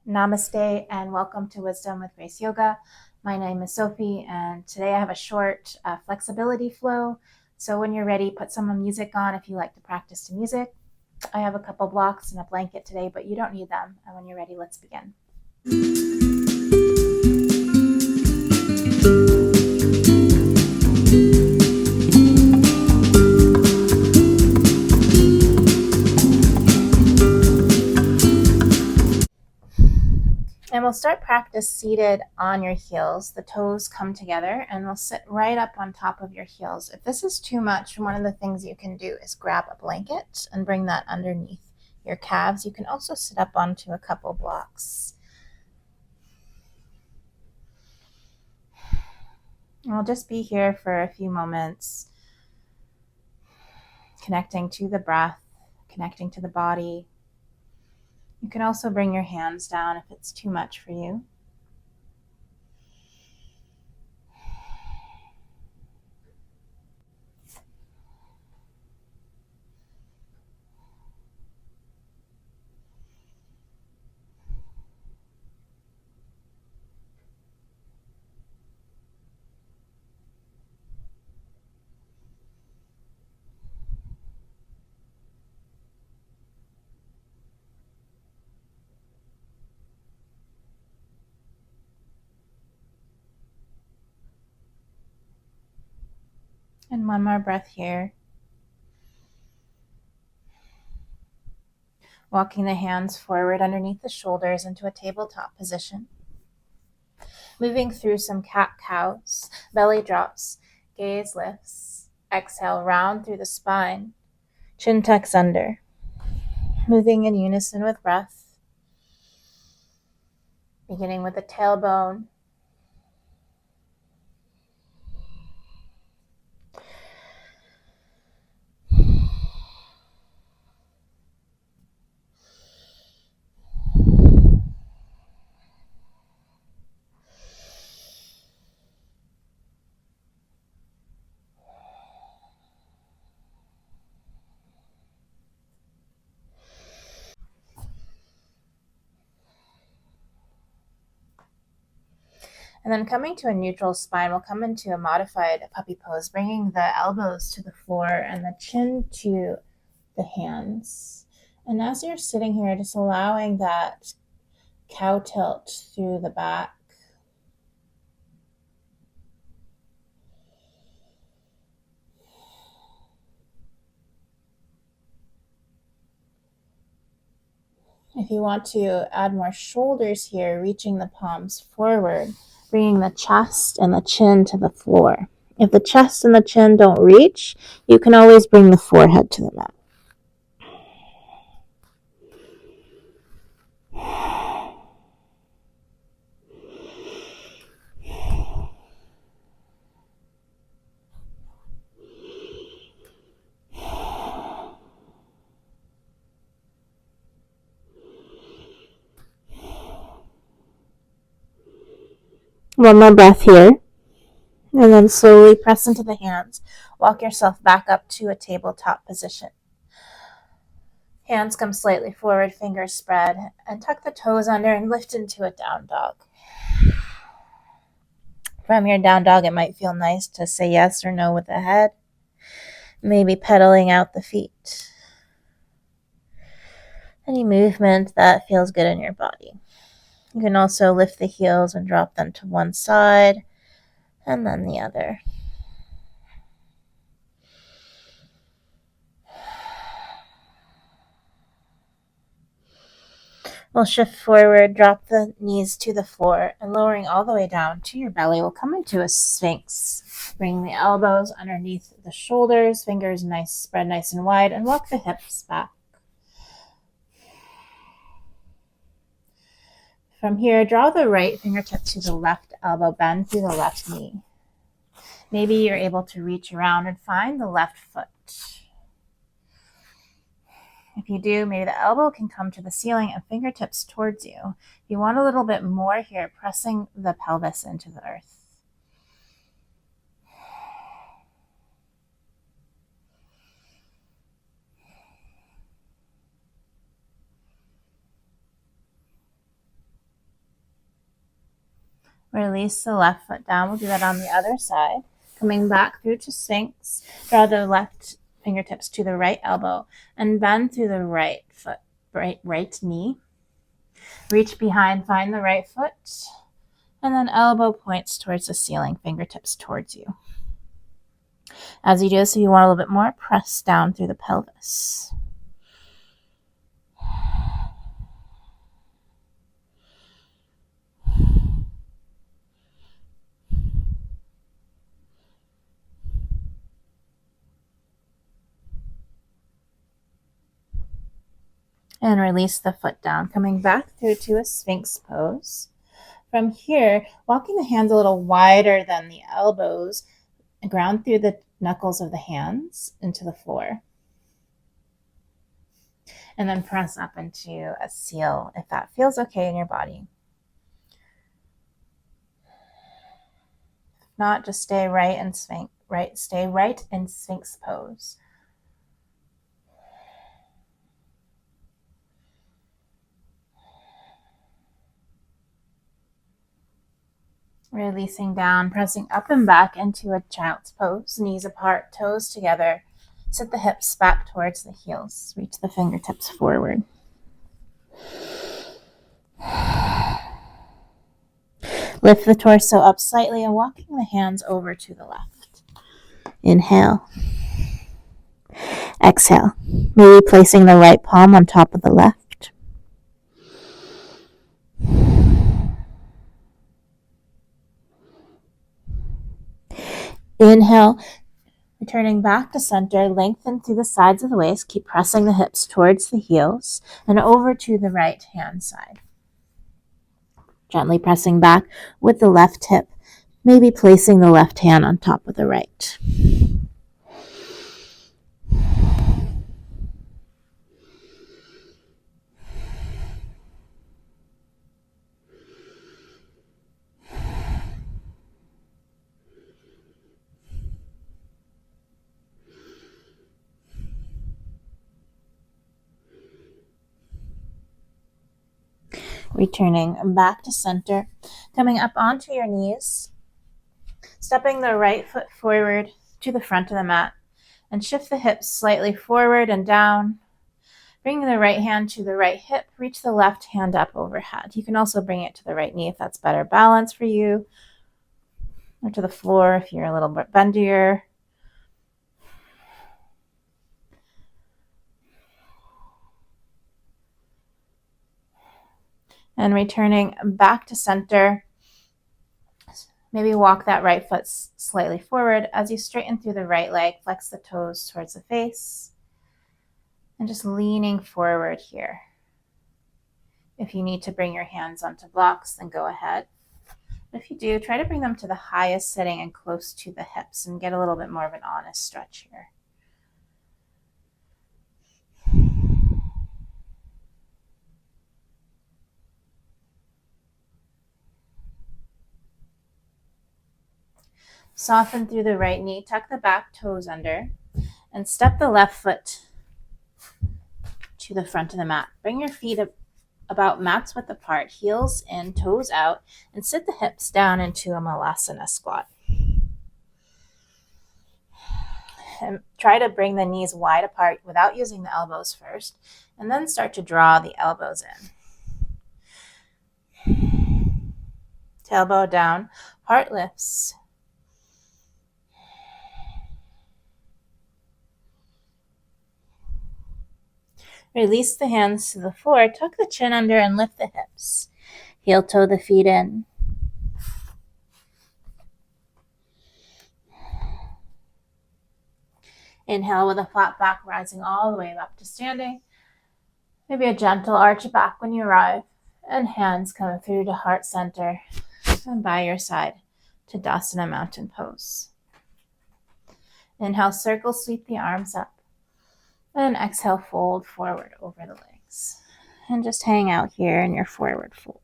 Namaste and welcome to Wisdom with Grace Yoga. My name is Sophie and today I have a short flexibility flow. So when you're ready, put some music on if you like to practice to music. I have a couple blocks and a blanket today, but you don't need them. And when you're ready, let's begin. And we'll start practice seated on your heels. The toes come together and we'll sit right up on top of your heels. If this is too much, one of the things you can do is grab a blanket and bring that underneath your calves. You can also sit up onto a couple blocks. I'll just be here for a few moments, connecting to the breath, connecting to the body. You can also bring your hands down if it's too much for you. And one more breath here. Walking the hands forward underneath the shoulders into a tabletop position. Moving through some cat-cows, belly drops, gaze lifts. Exhale, round through the spine. Chin tucks under. Moving in unison with breath. Beginning with the tailbone. And then coming to a neutral spine, we'll come into a modified puppy pose, bringing the elbows to the floor and the chin to the hands. And as you're sitting here, just allowing that cow tilt through the back. If you want to add more shoulders here, reaching the palms forward, bringing the chest and the chin to the floor. If the chest and the chin don't reach, you can always bring the forehead to the mat. One more breath here. And then slowly press into the hands. Walk yourself back up to a tabletop position. Hands come slightly forward, fingers spread, and tuck the toes under and lift into a down dog. From your down dog, it might feel nice to say yes or no with the head, maybe pedaling out the feet. Any movement that feels good in your body. You can also lift the heels and drop them to one side and then the other. We'll shift forward, drop the knees to the floor, and lowering all the way down to your belly, we'll come into a sphinx. Bring the elbows underneath the shoulders, fingers spread nice and wide, and walk the hips back. From here, draw the right fingertip to the left elbow, bend through the left knee. Maybe you're able to reach around and find the left foot. If you do, maybe the elbow can come to the ceiling and fingertips towards you. If you want a little bit more here, pressing the pelvis into the earth. Release the left foot down. We'll do that on the other side. Coming back through to Sphinx. Draw the left fingertips to the right elbow and bend through the right foot, right knee. Reach behind, find the right foot, and then elbow points towards the ceiling, fingertips towards you. As you do this, if you want a little bit more, press down through the pelvis. And release the foot down, coming back through to a Sphinx pose. From here, walking the hands a little wider than the elbows, ground through the knuckles of the hands into the floor. And then press up into a seal if that feels okay in your body. If not, just stay right in Sphinx pose. Releasing down, pressing up and back into a child's pose, knees apart, toes together. Sit the hips back towards the heels. Reach the fingertips forward. Lift the torso up slightly and walking the hands over to the left. Inhale. Exhale. Maybe placing the right palm on top of the left. Inhale, returning back to center, lengthen through the sides of the waist, keep pressing the hips towards the heels and over to the right hand side. Gently pressing back with the left hip, maybe placing the left hand on top of the right. Returning back to center, coming up onto your knees, stepping the right foot forward to the front of the mat, and shift the hips slightly forward and down. Bring the right hand to the right hip, reach the left hand up overhead. You can also bring it to the right knee if that's better balance for you, or to the floor if you're a little bit bendier. And returning back to center, maybe walk that right foot slightly forward as you straighten through the right leg, flex the toes towards the face, and just leaning forward here. If you need to bring your hands onto blocks, then go ahead. If you do, try to bring them to the highest sitting and close to the hips and get a little bit more of an honest stretch here. Soften through the right knee, tuck the back toes under, and step the left foot to the front of the mat. Bring your feet up about mat's width apart, heels in, toes out, and sit the hips down into a Malasana squat. And try to bring the knees wide apart without using the elbows first, and then start to draw the elbows in. Tailbone down, heart lifts. Release the hands to the floor, tuck the chin under and lift the hips. Heel toe the feet in. Inhale with a flat back, rising all the way up to standing. Maybe a gentle arch back when you arrive. And hands coming through to heart center and by your side to Tadasana mountain pose. Inhale, circle, sweep the arms up. And exhale, fold forward over the legs. And just hang out here in your forward fold.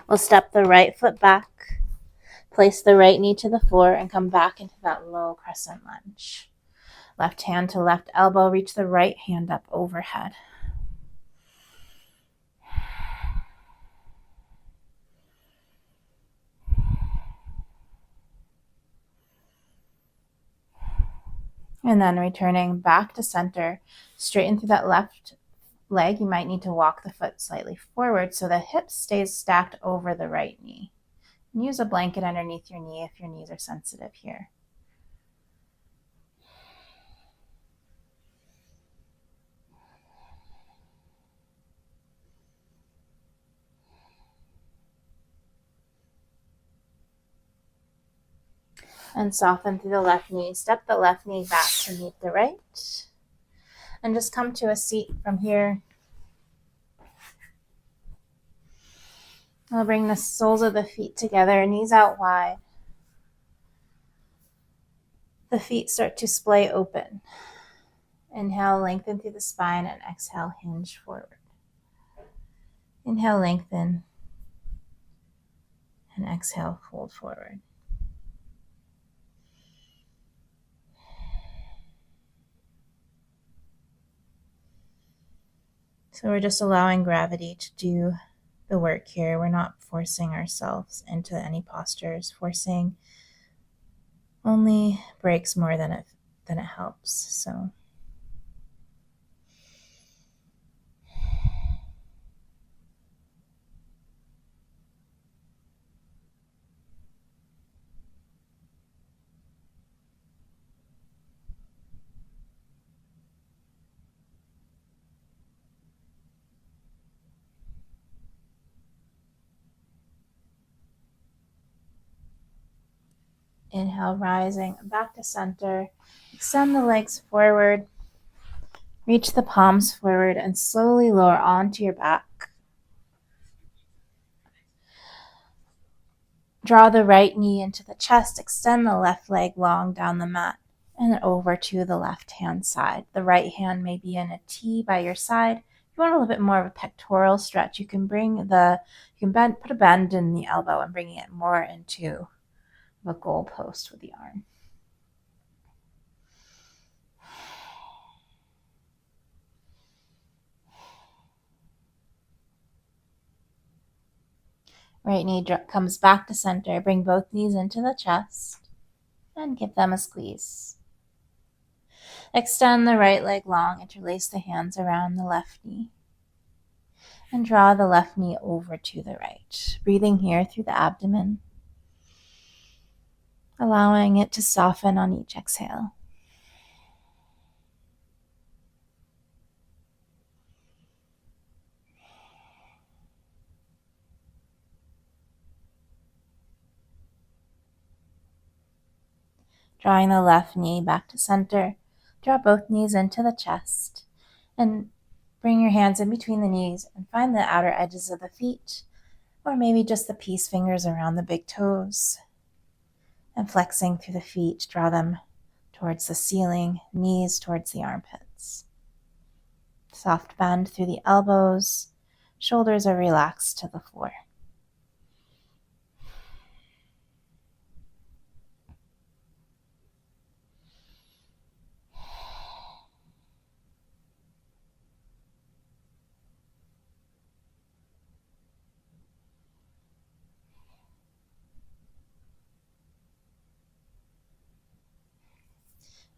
We'll step the right foot back. Place the right knee to the floor and come back into that low crescent lunge. Left hand to left elbow, reach the right hand up overhead. And then returning back to center, straighten through that left leg. You might need to walk the foot slightly forward so the hip stays stacked over the right knee. And use a blanket underneath your knee if your knees are sensitive here. And soften through the left knee. Step the left knee back to meet the right. And just come to a seat from here. I'll bring the soles of the feet together, knees out wide. The feet start to splay open. Inhale, lengthen through the spine, and exhale, hinge forward. Inhale, lengthen, and exhale, fold forward. So we're just allowing gravity to do the work here. We're not forcing ourselves into any postures. Forcing only breaks more than it helps. So inhale, rising back to center. Extend the legs forward. Reach the palms forward and slowly lower onto your back. Draw the right knee into the chest. Extend the left leg long down the mat and over to the left hand side. The right hand may be in a T by your side. If you want a little bit more of a pectoral stretch, you can put a bend in the elbow and bringing it more into the goal post with the arm. Right knee comes back to center. Bring both knees into the chest and give them a squeeze. Extend the right leg long. Interlace the hands around the left knee. And draw the left knee over to the right. Breathing here through the abdomen. Allowing it to soften on each exhale. Drawing the left knee back to center. Draw both knees into the chest. And bring your hands in between the knees and find the outer edges of the feet, or maybe just the peace fingers around the big toes. And flexing through the feet, draw them towards the ceiling, knees towards the armpits. Soft bend through the elbows, shoulders are relaxed to the floor.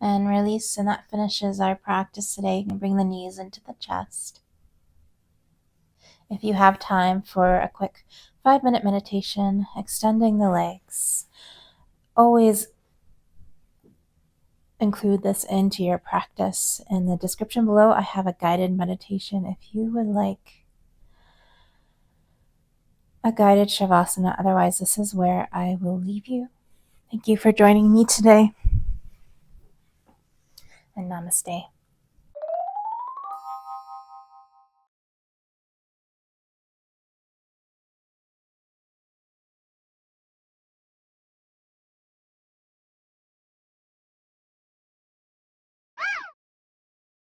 And release, and that finishes our practice today. You can bring the knees into the chest. If you have time for a quick 5-minute meditation, extending the legs, always include this into your practice. In the description below, I have a guided meditation if you would like a guided Shavasana. Otherwise, this is where I will leave you. Thank you for joining me today. And namaste.